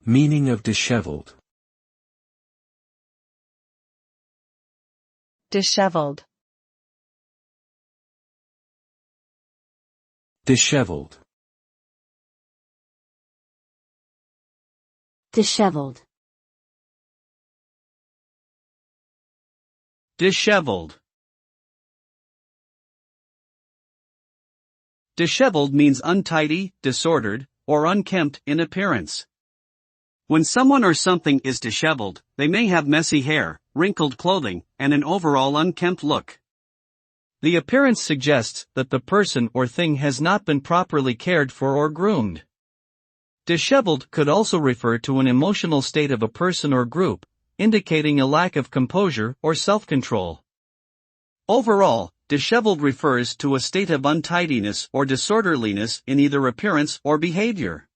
Meaning of dishevelled. Dishevelled. Dishevelled. Dishevelled. Dishevelled. Dishevelled means untidy, disordered, or unkempt in appearance. When someone or something is dishevelled, they may have messy hair, wrinkled clothing, and an overall unkempt look. The appearance suggests that the person or thing has not been properly cared for or groomed. Dishevelled could also refer to an emotional state of a person or group, indicating a lack of composure or self-control. Overall, dishevelled refers to a state of untidiness or disorderliness in either appearance or behavior.